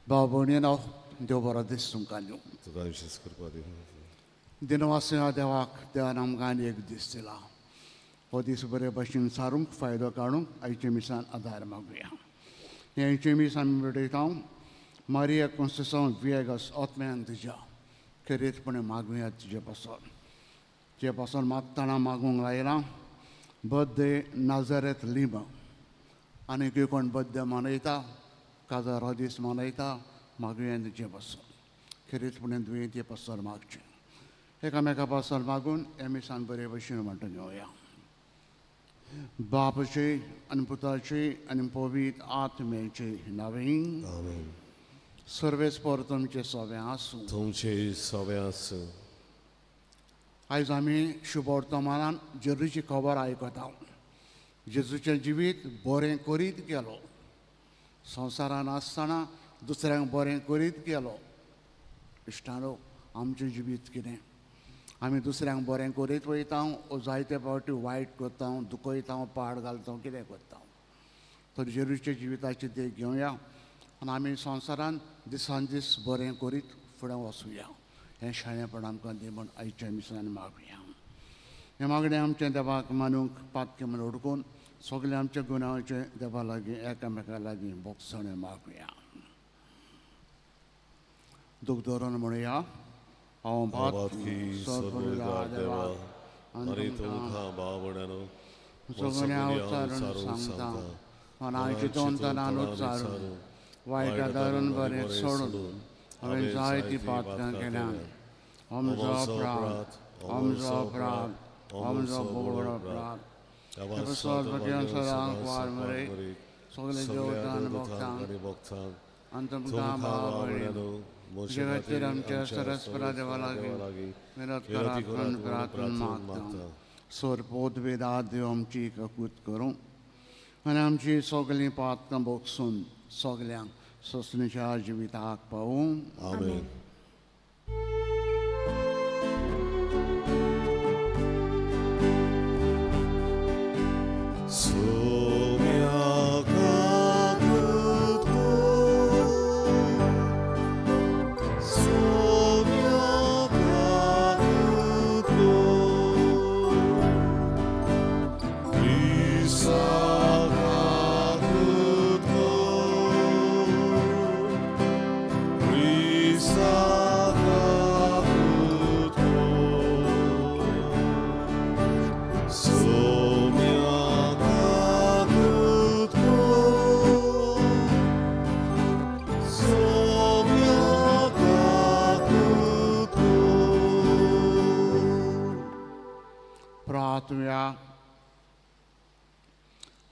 भाव भयणीनो देव बरो दीस तुमकां दिवं. तुका विशेष करपा दी. दिनवासिया देवाक देवान आमकां आनी एक दीस दिला. हो दीस बरे भशेन सारूंक फायदो काडूंक आयचे मिसान आदार मागुया. हेंचे मीस आमी भेटयता मारिया कॉन्सेसॉन विएगस आत्म्यान तुज्या खेरीतपणे मागुया तुजे पासून. तुजे पासून मागतना मागूंक लायलां. बर्थडे नाझारेथ लिमा आनी कोण बर्थडे मनयता काजार हो दीस मनयता मागुया तुजे पासून. खेरीतपणे दुयेंती पासून मागचें. एकामेका पासून मागून हे मिसान बरे भशेन म्हणटा घेवया. बापाचे आनी पुताचे आनी पवित्र आत्म्याचे नांवें. आमेन. सर्वेस्पर तुमचे सोबे आसूं. तुमचे सोबे आसूं. आयज आमी शुभ वर्तमानान जेजूची खबर आयकता. जेजूचें जिवीत बरें करीत गेलो. संवसारान आसतना दुसऱ्यांक बरें करीत गेलो. इश्टानो आमचें जिवीत कितें? आमी दुसऱ्यांक बरें करीत वयता जायते फावटी वायट करता दुखयता पाड घालता कितें करता. तर जेजूच्या जिविताची देख घेवया आनी आमी संवसारान दिसान दीस बरें करीत फुडें वचुया. हें शाणेपण आमकां दी म्हूण आयच्या मिसान मागुया. हें मागणें आमचें देवाक मानूंक पातके म्हूण उडकून सगळे आमच्या गुन्यांचे देवा लागीं एकामेका लागीं बोगसणे मागुया. दूख धरून म्हणुया. हांव बातकी सोदुला देवा आनी तुमकां बावड्यानो सगळ्या उच्चारून सांगता मनाची तोंतनान उच्चारून वायटा धरून बरें सोडून हांवें जायतीं पातकां केल्यात. आमचो अपराध आमचो बोगडो अपराध. स्वर्गीय सरांक वार मरे सगळे देवतां भक्तांक आनी तुमकां भाव भयणीनो तुजे खातीर आमच्या सरस्वरा देवा लागीं मिनत करात म्हूण प्रार्थना मागता. सोरपोत वेदात देव आमची ककूत करूं आनी आमची सगळीं पातकां बोगसून सगल्यांक सोंसणीच्या जिविताक पावूं. आमेन.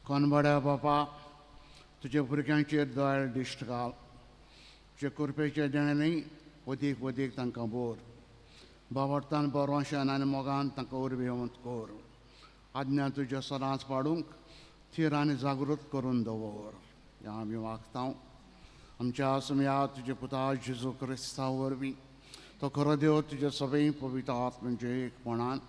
कनबड्या बापा तुजे भुरग्यांचेर दयाळ दिश्ट घाल. तुजे कृपेचे देणें वदीक वदीक तांकां बोर. बावडतान बरोवशान आनी मोगान तांकां उर्बेवंत कर. आज्ञा तुज्यो सदांच पाडूंक थीर आनी जागृत करून दवर. हें आमी मागता आमच्या सुमया तुजे पुता जेजू क्रिस्ता वरवीं. तो खरो देव तुजे सगळीं पवित्र आत्म्याचे एकपणान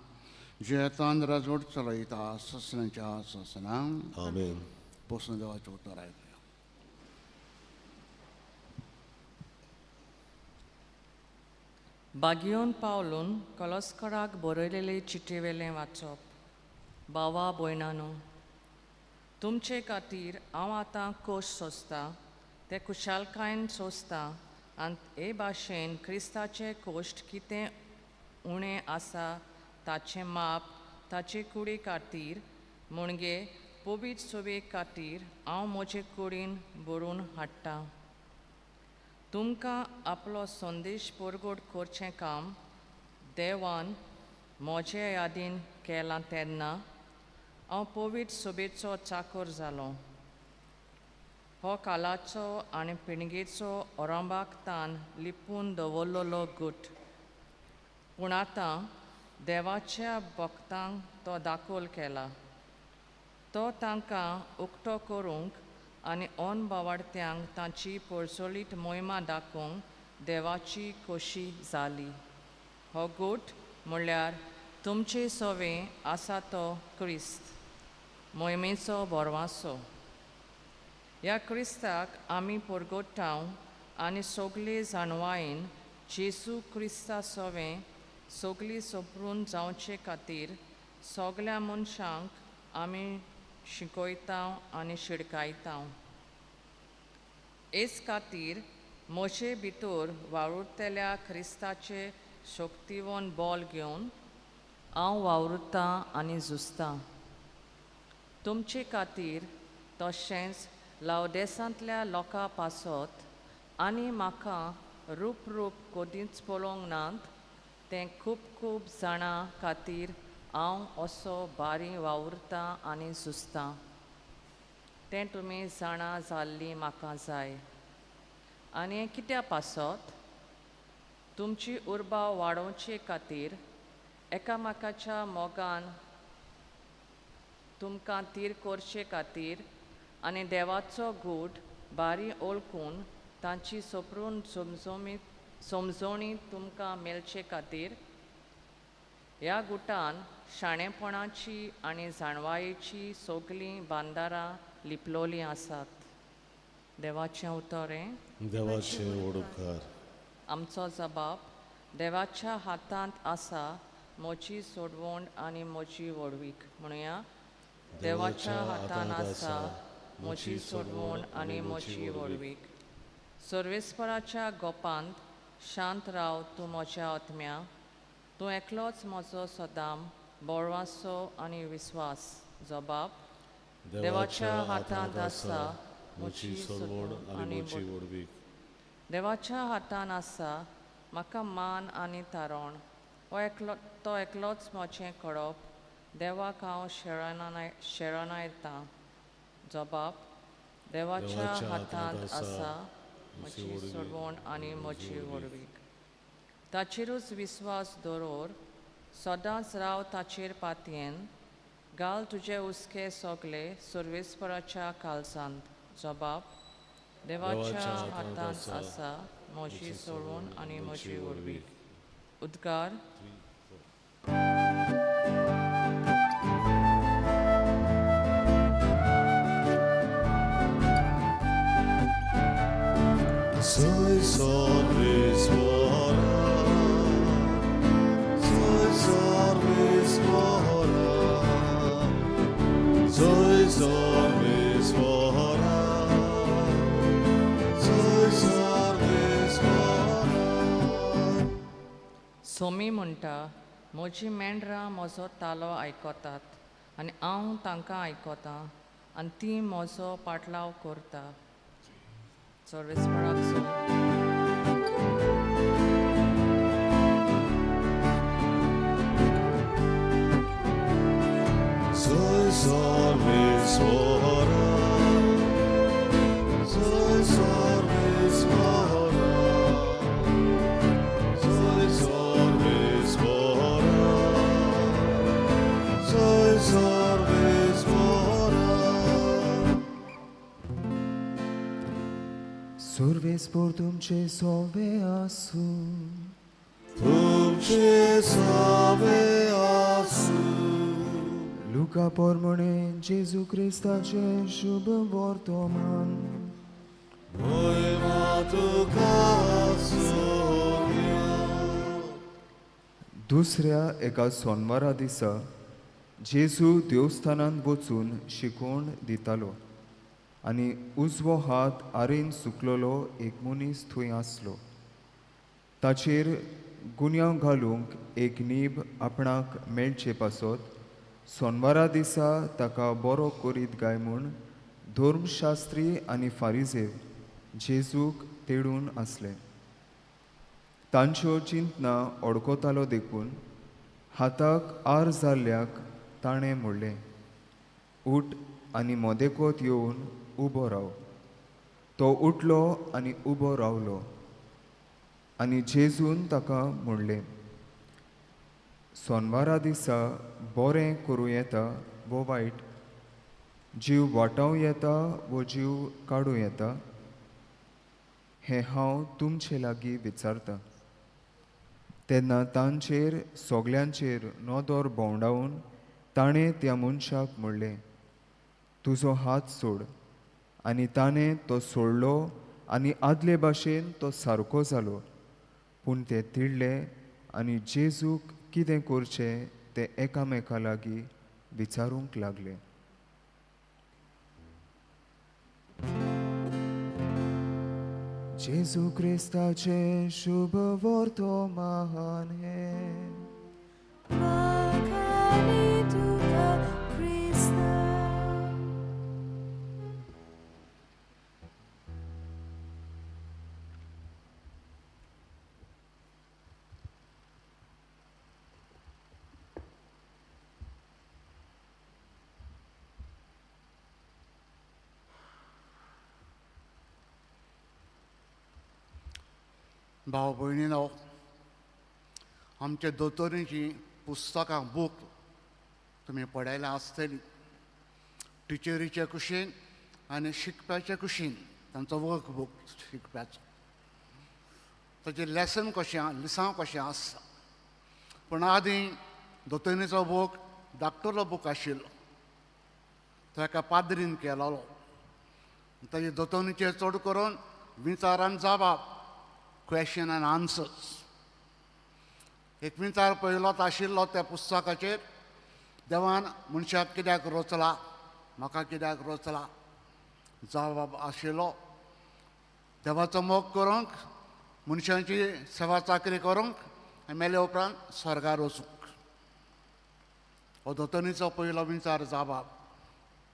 जेतान राजवट चलयता ससण्याच्या ससनां. आमेन. बसून देवाचें उतर आयकुया. बागयोन पावलून कॉलोस्कराक बरयलेले चिटेवेलें वाचप. भावा भयणानो तुमचे खातीर हांव आतां कोश सोंसता ते खुशालकायेन सोंसता आनी हे भाशेन क्रिस्ताचें कोश्ट कितें उणें आसा ताचें माप ताचे कुडी खातीर म्हणजे पवित्र सोबे खातीर हांव म्हजे कुडीन बरोवन हाडटां. तुमकां आपलो संदेश परगोड करचें काम देवान म्हजे यादीन केलां तेन्ना हांव पवित्र सोबेचो चाकर जालो. हो कालाचो आनी पिणगेचो औरंबाकतान लिपून दवरलेलो गूट. पूण आतां देवाच्या भक्तांक तो दाखोल केला. तो तांकां उक्तो करूंक आनी ओन बावाडत्यांक तांची पळसोलीत मोहिमा दाखोवंक देवाची खोशी जाली. हो गूट म्हणल्यार तुमचे सोवे आसा तो क्रिस्त मोहिमेचो बोरवासो. ह्या क्रिस्ताक आमी परगोडटाव आनी सोगली जाणवायेन जेजू क्रिस्ता सोवें सोगली सोपरून जावचे खातीर सोगल्या मनशांक आमी शिकयता आनी शिडकायता. हेच खातीर म्हजे भितर वावुरतल्या क्रिस्ताचे शक्तिवन बोल घेवन हांव वावुरतां आनी झुजतां. तुमचे खातीर तशेंच लावदेसांतल्या लोकां पासत आनी म्हाका रूप कदींच पळोवंक नात तें खूब जाणां खातीर हांव असो बारी वावुरतां आनी झुजतां. तें तुमी जाणा जाल्ली म्हाका जाय. आनी हें कित्या पासत? तुमची उर्बा वाडोवचे खातीर एकामेकाच्या मोगान तुमकां तीर करचे खातीर आनी देवाचो गूट बारी ओळखून तांची सोपरून समजोणी तुमकां मेळचे खातीर ह्या गुटान शाणेपणाची आनी जाणवायेची सोगलीं बांदारां लिपलोलीं आसात. देवाचें उतर हें. देवाचे ओडकार. आमचो जबाब देवाच्या हातांत आसा म्हजी सोडवण आनी म्हजी वडवीक. म्हणुया, देवाच्या हातांत आसा म्हजी सोडवण आनी म्हजी वडवीक. सर्वेस्पराच्या गोपांत शांत राव तूं म्हज्या आत्म्या. तूं एकलोच म्हजो सदाम बोळवासो आनी विस्वास. जबाब देवाच्या हातांत आसा म्हजी सोडवण आनी म्हजी वडवीक. देवाच्या हातांत आसा म्हाका मान आनी तारण. तो एकलोच म्हजें कळप. देवाक हांव शरणायतां. जबाब देवाच्या हातांत आसा म्हजी सोडवण आनी म्हजी वडवीक. ताचेरूच विस्वास दवर. सदांच राव ताचेर पातयेन. घाल तुजे हुस्के सोगले सर्वेस्पराच्या काळजांत. जबाब देवाच्या हातांत आसा म्हजी सोडवण आनी म्हजी वडवीक. उद्गार. Soy sorrismora, soy sorrismora, soy sorrismora, soy sorrismora. Somi म्हणटा, म्हजी मेंढरां म्हजो तालो आयकतात आनी हांव तांकां आयकतां आनी तीं म्हजो पाटलाव करता. सर्वेस्पराक Soy sorrismora, soy sorrismora, soy sorrismora, soy sorrismora. Survespor तुमचे सोवे आसू. तुमचे सोवे आसू. लुका पोरमणे जेजू क्रिस्ताचे शुभ वर्तमान. Moima tuka sonia. दुसऱ्या एका सोनवारा दिसा जेजू देवस्थानांत वचून शिकोवण दितालो आनी उजवो हात आरेन सुकलोलो एक मनीस थंय आसलो. ताचेर गुन्यांव घालूंक एक नीब आपणाक मेळचे पासत सोनवारा दिसा ताका बरो करीत गाय म्हूण धर्मशास्त्री आनी फारिजेव जेजूक तेडून आसले. तांच्यो चिंतना ओडकोतालो देखून हाताक आर जाल्ल्याक ताणें म्हणलें, उठ आनी मोदेकोत येवन उबो राव. तो उठलो आनी उबो रावलो. आनी जेजून ताका म्हणलें, सोनवारा दिसा बरें करूं येता वो वायट, जीव वाटावं येता वो जीव काडूं येता, हें हांव तुमचे लागीं विचारतां. तेन्ना तांचेर सोगल्यांचेर नदर भोंवडावन ताणें त्या मनशाक म्हणलें, तुजो हात सोड. आनी ताणें तो सोडलो आनी आदले भाशेन तो सारको जालो. पूण ते तिडले आनी जेजूक कितें करचें ते एकामेका लागीं विचारूंक लागले. जेजू क्रिस्ताचे शुभ वर्तमान हे. Konkani tuka Krishna. भाव भयणीनो, आमच्या दोतोरीची पुस्तकां बूक तुमी पळयल्या आसतली. टिचरीचे कुशीन आनी शिकप्याचे कुशीन तांचो वर्क बूक शिकप्याचो. ताचें लेसन कशें लिसांव कशें आसता. पूण आदीं दोतोरीचो बूक धाकटुलो बूक आशिल्लो. तो एका पाद्रीन केलोलो. ताचे दोतोरीचेर चड करून विचारान जाबाब, क्वेश्चन एंड आन्सर्स. एक विचार पयलोच आशिल्लो त्या पुस्तकाचेर, देवान मनशाक कित्याक रचला, म्हाका कित्याक रचला. जबाब आशिल्लो, देवाचो मोग करूंक, मनशांची सेवा चाकरी करूंक आनी मेले उपरांत स्वर्गार वचूंक. हो दोतोरीचो पयलो विचार जबाब.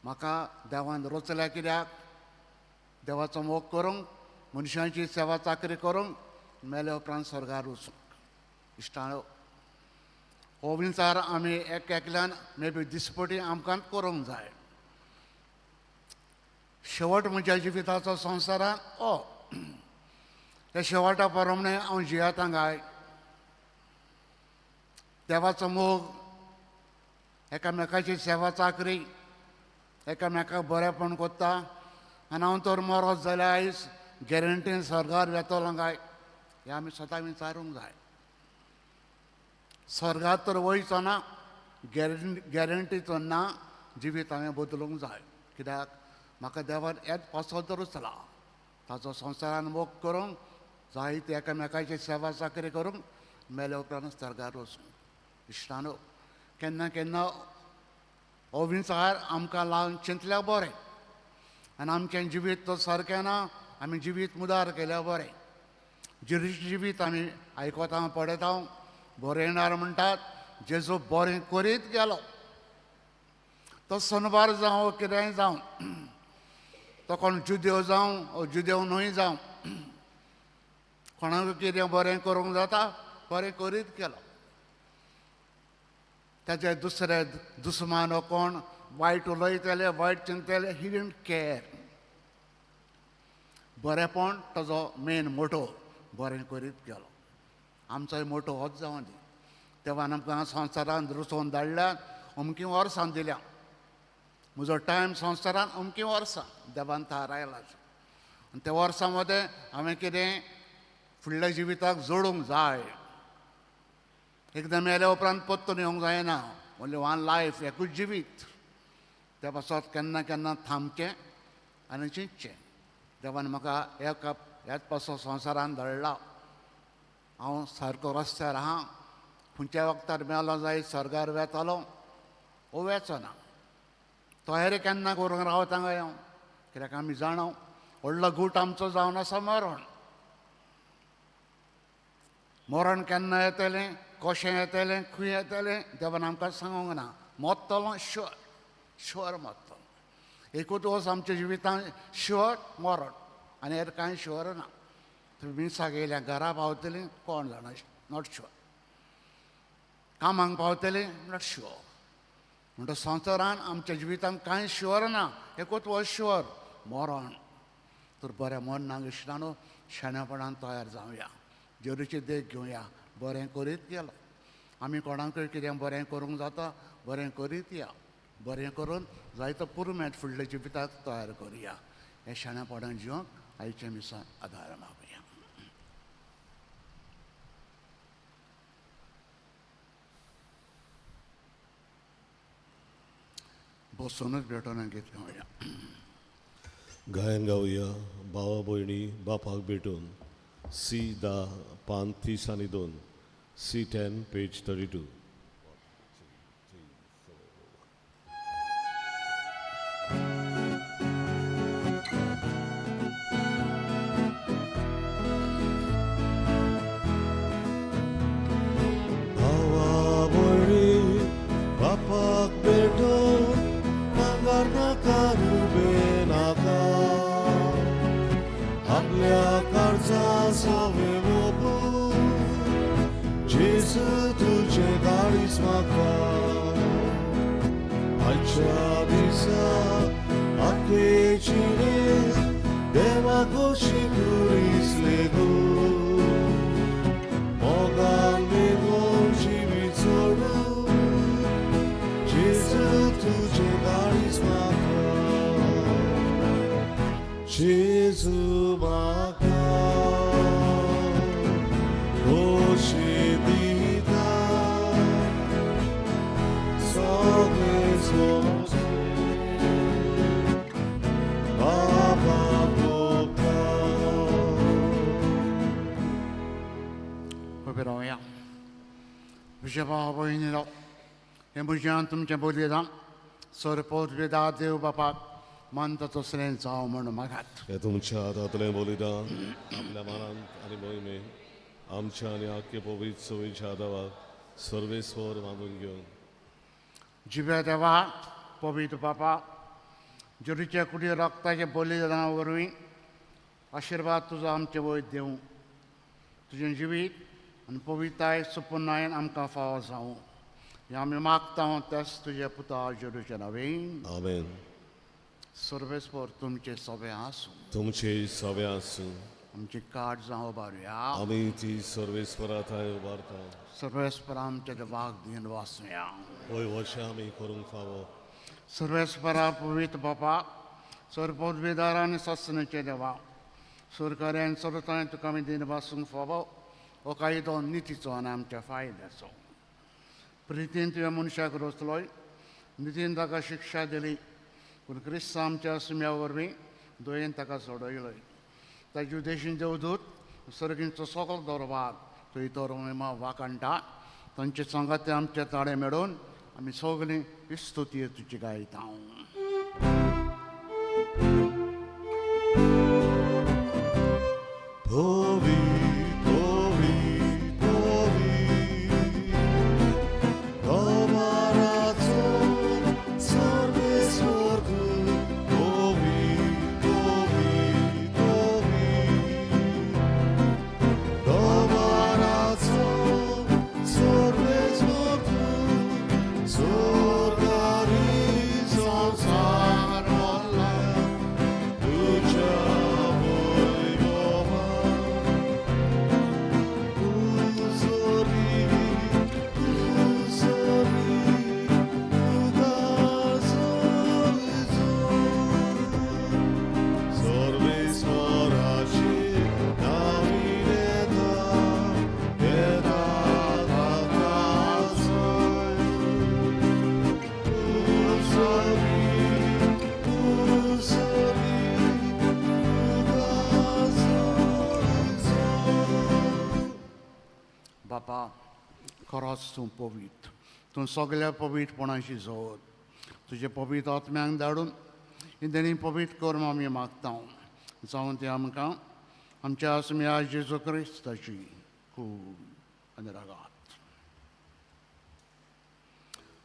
म्हाका देवान रचल्या कित्याक, देवाचो मोग करूंक, मनशांची सेवा चाकरी करूंक, मेले उपरांत स्वर्गार वचूंक. इश्टानो, हो विचार आमी एकल्यान मे बी दिसपटी आमकांच करूंक जाय. शेवट म्हज्या जिविताचो संवसारान हो. त्या शेवटा प्रमाणे हांव जियेतां काय. देवाचो मोग, एकामेकाची सेवा चाकरी, एकामेकाक बरेपण कोत्ता. आनी हांव तर मरोत जाल्यार आयज गॅरंटीन स्वर्गार येतलो काय, हें आमी स्वता विचारूंक जाय. स्वर्गार तर वयचो ना, गॅरंटीचो ना. जिवीत हांवें बदलूंक जाय. कित्याक म्हाका देवान हेच पासो धरचला. ताचो संवसारान मोग करूंक, जायते एकामेकाची सेवा चाकरी करूंक, मेले उपरांत स्वर्गार वचूंक. इश्टानो, केन्ना केन्ना हो विचार आमकां लावन चिंतल्यार बरें. आनी आमचें जिवीत तर सारकें ना, आमी जिवीत मुदार केल्यार बरें. जिवीत आमी आयकता पळयता, बरयणार म्हणटात जेजू बरें करीत गेलो. तो सनबार जावं कितेंय जावं, तो कोण जुदेव जावं ओ जुदेव न्हय जावं, कोणाक कितें बरें करूंक जाता, बरें करीत गेलो. ताचे दुसरे दुस्मान कोण वायट उलयतले, वायट चिंतले, ही डिडंट केअर. बरेपण ताजो मेन मोटो. बरें करीत गेलो. आमचोय मोटो होच जावं दी. देवान आमकां संवसारान रचोवन धाडल्यात, अमकीं वर्सां दिल्या. म्हजो टायम संवसारान अमकीं वर्सां देवान थारायला. आनी त्या वर्सां मदें हांवें कितें फुडल्या जिविताक जोडूंक जाय. एकदां मेल्या उपरांत परतून येवंक जायना. ओन्ली वन लायफ, एकूच जिवीत. त्या पासत केन्ना केन्ना थांबचें आनी चिंतचें. देवान म्हाका ह्याच पासो संवसारान धाडला. हांव सारको रस्त्यार आहा. खंयच्या वक्तार मेलो जायत स्वर्गार वेतलो वो वेचना. तयारी केन्ना करूंक रावता काय हांव. कित्याक आमी जाणा व्हडलो गूट आमचो जावन आसा मरण. मरण केन्ना येतलें, कशें येतलें, खंय येतलें, देवान आमकां सांगूंक ना. मरतलो शुअर, शुअर मरतलो. एकूच वस आमच्या जिवितांत शुअर मरण, आनी हेर कांय शुअर ना. तुमी मिसाक येयल्या घरा पावतलीं कोण जाणा, नॉट शुअर. कामाक पावतलीं नॉट शुअर. म्हणटा संवसारान आमच्या जिवितांत कांय शुअर ना. एकूच वस शुअर, मरण. तर बरें मरणाक इश्टानो शेणेपणान तयार जावया. जेरूची देख घेवया. बरें करीत गेलो. आमी कोणाकय कितें बरें करूंक जाता, बरें करीत या. बरें करून जायतो पुरुमेंत फुडल्या जिविताक तयार करुया. हें शेणेपणान जिवंक आयचे मिसान आदार मागुया. बसूनच भेटोन गीत गावया. गायन गावया. भावा भयणी बापाक भेटून C10 पान 30 आनी 2 C10 पेज 32. भावा भयणी बापाक भेटून नांगर नाका उबे नाका आपल्या कर्जा सवे मोपून जेजू तुझे गाडीस म्हाका आजच्या दिसा आखेची रे देवा कशी करीस लेगो मोगान बेगोन जिवी सोडून जेजू तुझे गाडीस म्हाका जेजू म्हाका खोशी दिता सगळे सोंसे बाबा भोगता. उबे रावया. तुझ्या भावा भयणीलो हे म्हज्यान तुमचें बलिदान सरपोत वेदा देव बापाक मानता तसलें जावं म्हण मागात. हे तुमच्या हातांतलें बलिदान आपल्या मनांत आनी मोहिमेन आमच्या आनी आख्खे पवित्र सवेच्या देवाक सर्वेस्वर मानून घेवन जिव्या देवा पवित्र बापा जेरूचे कुडी रक्ताचे बलिदाना वरवीं आशिर्वाद तुजो आमचे वयर देवं तुजें जिवीत आनी पवित्रताय सुपुर्णायेन आमकां फावो जावं हें आमी मागता तेच तुजे पुता जेरूचे नवें आमेन. सर्वेस्वर तुमचे सवे आसूं तुमचे सवे आसूं आमची काट जावं उबारुया आमी ती सर्वेस्वराताय उबारता. सर्वेस्पर आमच्या देवाक दिन वाचुया. होय वर्षा आमी करूंक फावो सर्वेस्परा पवित्र बापा सरपोतवेदार आनी सत्सनाचे देवा सरकारान सरताय तुका आमी दिन वाचूंक फावो हो कायदो नितीचो आनी आमच्या फायद्याचो. प्रितीन तुवें मनशाक रचलोय नितीन ताका शिक्षा दिली पूण क्रिस्त आमच्या सुम्या वरवीं दोयेन ताका सोडयलोय. ताजे उद्देशीन देवदूत सर्गींचो सगळो दरबार थंय तोरविमा वाकांटा तांचे संगाते आमचे ताळे मेळोवन आमी सगळीं स्तुती तुजी गायता. Povi, povi, povi, Domaraco, सर्वेस्वर povi, povi, povi, Domaraco, सर्वेस्वर Sorgari संसारला तुझ्या बापा खरोच तूं पवित्र तूं सगळ्या पवित्रपणाची जोत तुजे पवित्र आत्म्यांक धाडून इंदनी पवित्र करून आमी मागता जावं ते आमकां आमच्या आसम्या जेजू क्रिस्ताची खूब आनी रगात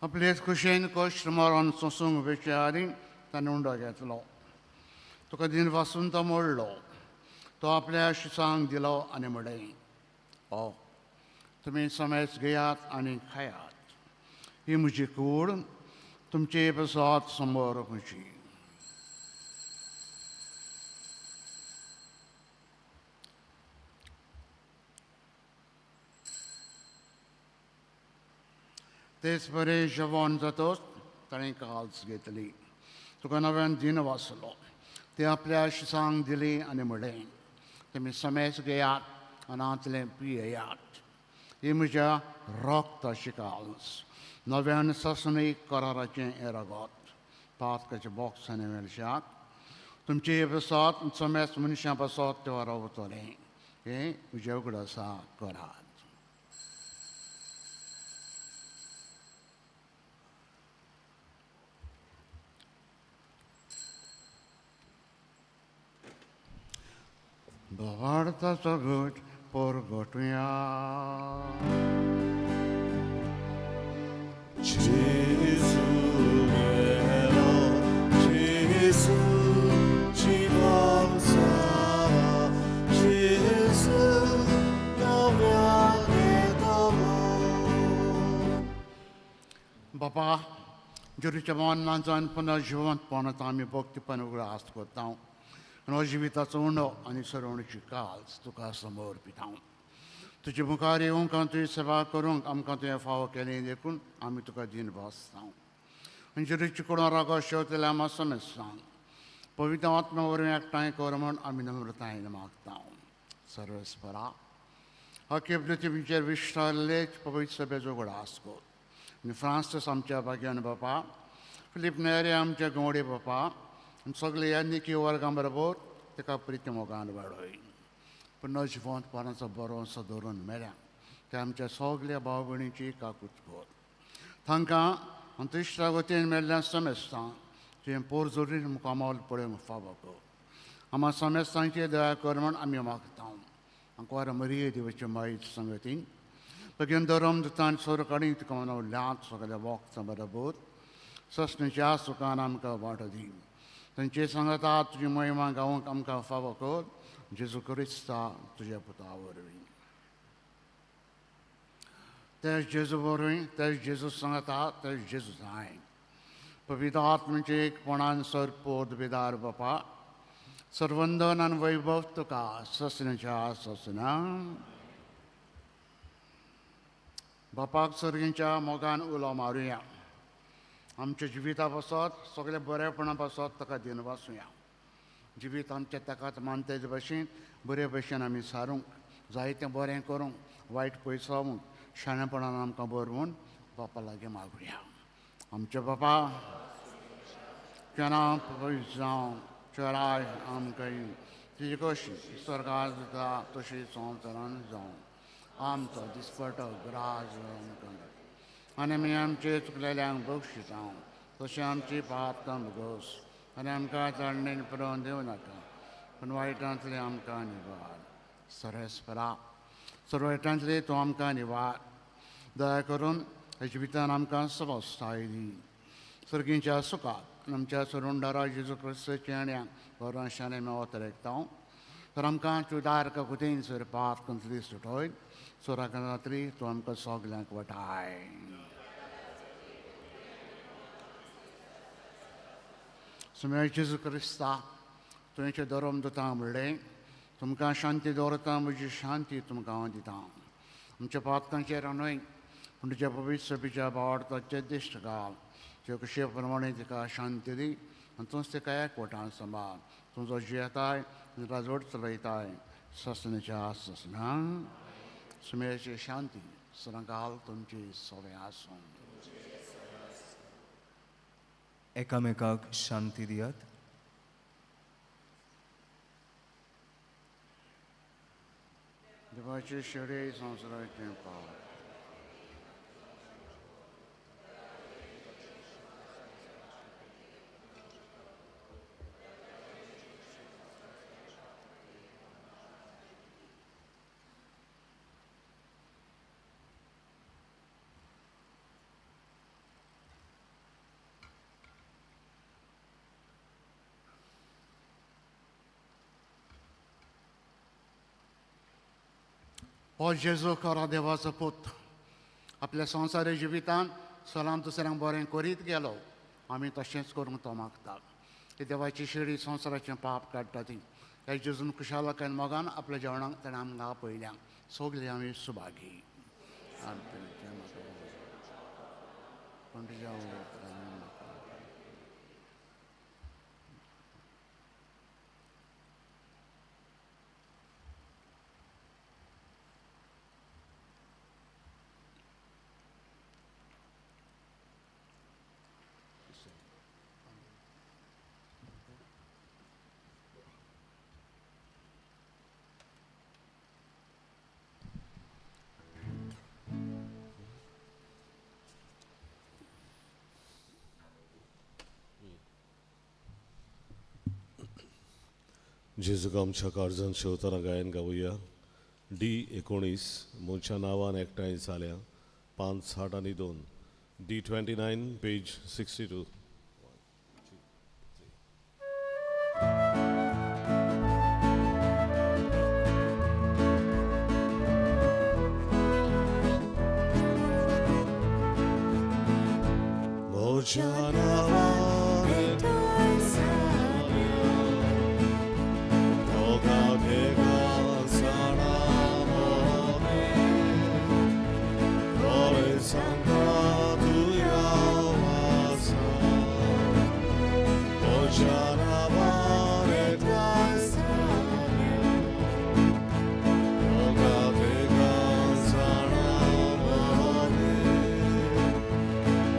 आपलेच खुशेन कश्ट मरण सोसूंक वेचे आदी ताणें उंडो घेतलो तुका दिन वाचून तो मोडलो तो आपल्या शिसांक दिलो आनी म्हणलें ओ तुमी समेज घेयात आनी खायात ही म्हजी कूड तुमचे बसात समोर म्हजी. तेच बरें जेवण जातच ताणें काल्स घेतली तुका नव्यान दिन वाचलो ते आपल्या शिसांक दिली आनी म्हणलें तुमी समेज घेयात आनी आतलें पियेयात ही म्हज्या रक्ताची काल्स नव्यान ससनीक कराराचें हें रगत पातकाच्या बॉक्सांनी वेलशाक तुमचे हे बसत समेस्त मनशां बसत तेव्हा रावतले हे तुजे उगड आसा करात. Bewaartaचा घट परगटुया. Gesù vero, Gesù ci consola, Gesù namiane d'amor. बापा जुरीच्या मनांचा पुन्हा जिवंतपणात आम्ही भक्तीपण उघड आस्त करता आणि जिविताचो उंडो आनी सरवणीची काल्स तुका समर्पित हांव. तुजे मुखार येवंक तुजी सेवा करूंक आमकां तुवें फावो केलें देखून आमी तुका दिन बसता. आनी जिरीची कोणा रागो शेवतले आमी समज सांग पवित्र आत्मा वरवीं एकठांय कर म्हूण आमी नम्रतायेन मागता. सर्वेस्परा अखेर पृथ्वीचेर विश्रायल्ले पवित्र सभेचो उगड आसको आनी फ्रांसीस आमच्या भाग्यान बापा फिलीप नेरे आमच्या गवडे बापा आनी सगळे यान्निकी वर्गां बरोबर ताका प्रिती मोगान वाडय. पुन्हा जिवंतपणाचो बरो असो धरून मेळ्या ते आमच्या सगळ्या भाव भयणीची काकूत कर. तांकां अंतरिश्टा वतीन मेळ्ळ्या समेस्तां तुवें पोरजोरीन मुखामोल पळोवंक फावो कर. आम्हा समेस्तांची दया कर म्हूण आमी मागता. आमकां मरिये देवाचे मायेचे संगतीन बेगीन धरम दुतान सोर काडी तुका मनवल्ल्यात सगळ्या वखदां बरोबर ससणीच्या सुखान आमकां वांटो दी. तांचे सांगता तुजी महिमा गावंक आमकां फावो कर. जेजू क्रिस्ता तुज्या पुता वरवीं. तेच जेजू वरवीं तेच जेजू सांगता तेच जेजू जाय. पवित्र आत्म्याचे एकपणान सरपोद बेदार बापा सर्वंदन आनी वैभव तुका ससण्याच्या ससना बापाक सर्गींच्या मोगान उलो मारुया. आमच्या जिविता पासत सगळे बरेपणा पासत ताका दिन वाचुया. जिवीत आमच्या ताकाच मानते भशेन बरे भशेन आमी सारूंक जायतें बरें करूंक वायट पयसावूंक शाणेपणान आमकां बरवून बापा लागीं मागुया. आमचे बापा केन्ना पवित्र जावं चराय आमकां तिजी कशी स्वर्गांत जाता तशी संवसारान जावं. आमचो दिसपटो ग्रास आमकां आनी आमी आमचे चुकलेल्यांक बक्षिसां तशें आमची पापां भोगोस आनी आमकां चडणेन पडोवन दिवं नाका पूण वायटांतले आमकां निवार. सर्वेस्परा सर्वयटांतले तूं आमकां निवार. दया करून ह्या जिवितान आमकां स्वस्थाय दी. सर्गींच्या सुखाक आमच्या सुरुंडारा जेजू क्रिस्ताचे आण्यांक बरोवन शाणे मेवत रेखता. तर आमकां चुदार कुतीन सरपात कंतली सुटोय सोराक रात्री तूं आमकां सगल्यांक वटाय. सुमेळ जेजू क्रिस्ता तुवेंचे धर्म दुतां म्हणलें तुमकां शांती दवरता म्हजी शांती तुमकां हांव दितां. आमच्या पातकांचेर न्हय पूण तुज्या पवित्र सभेच्या भावार्थाचे दिश्ट घाल. तुजे कशे प्रमाणे तिका शांती दी आनी तूंच तिका एकवटान सांबाळ. तुजो जियेताय राजवट चलयताय ससण्याच्या ससना सुमेळची शांती सदांकाल तुमची सवय आसूं. एकामेकाक शांती दियात. देवाची शेळी संवसाराचें पाव. हो जेजू खरो देवाचो पूत आपल्या संवसारी जिवितान सलाम दुसऱ्यांक बरें करीत गेलो. आमी तशेंच करूंक तो मागता. ही देवाची शिडी संवसाराचें पाप काडटा ती ह्या जेजून कुशालकायन मोगान आपल्या जेवणाक ताणें आमकां आपयल्या. सगळीं आमी सुभागी. जेजूक आमच्या काळजान शेवताना गायन गावुया. D19 म्हज्या नांवान एकठांय जाल्या 5, 8 आनी 2. D29 page 62. म्हज्या नांवान एकठांय जाल्या दोगा भेगा जाणा मोने बरे सांगा तुया वासा म्हज्या नांवान एकठांय जाल्या दोगा भेगा जाणा मोने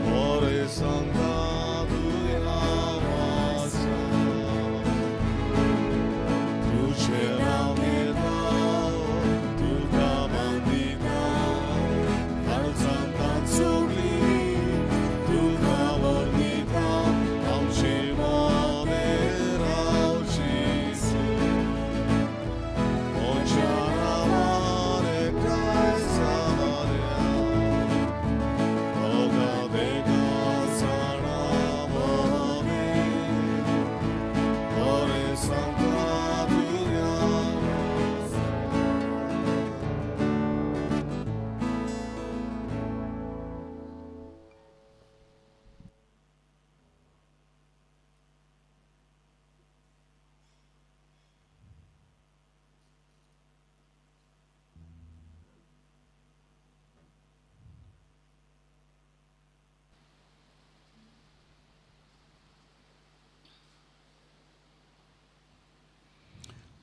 बरे सांगा तुया वासा तुझे नाव घेता तुका मानिता काळजांत सोडली तुका वर्णिता आमची मोने रावचीच म्हज्या नांवान एकठांय जाल्या दोगा भेगा जाणा मोने बरे सांगा तुया वासा.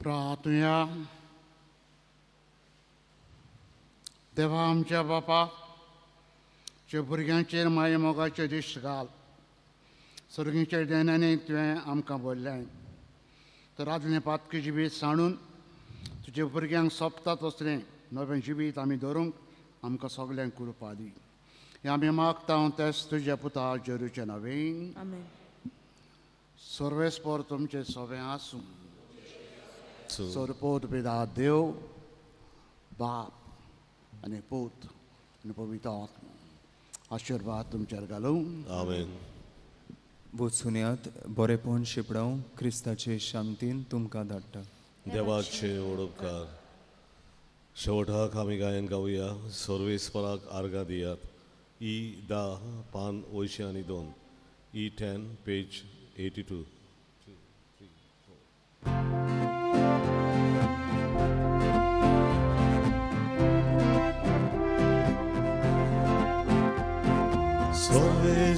प्रार्थुया. देवा आमच्या बापा च्या भुरग्यांचेर माये मोगाचे दिश्ट घाल. सर्गीच्या देण्याने तुवें आमकां बोडलें तर आदलें पातकी जिवीत सांडून तुजे भुरग्यांक सोंपता तसलें नवें जिवीत आमी धरूंक आमकां सगल्यांक कृपा दी. हें आमी मागता तेच तुज्या पुता जेरूचे नवें. Amen. सर्वेस्पर तुमचें सवें आसूं. So, सरपोत पिता देव बाप आनी पूत आनी पवित्र आत्मा आशिर्वाद तुमचेर घालूं. Amen. वचून्यात बरेपण शिपडाव क्रिस्ताचे शांतीन तुमकां धाडटा. देवाचे ओडपकार शेवटाक आमी गायन गावुया. सर्वेस्पराक आर्गां दियात. E10 पान 802. E10 page 82. Sorry,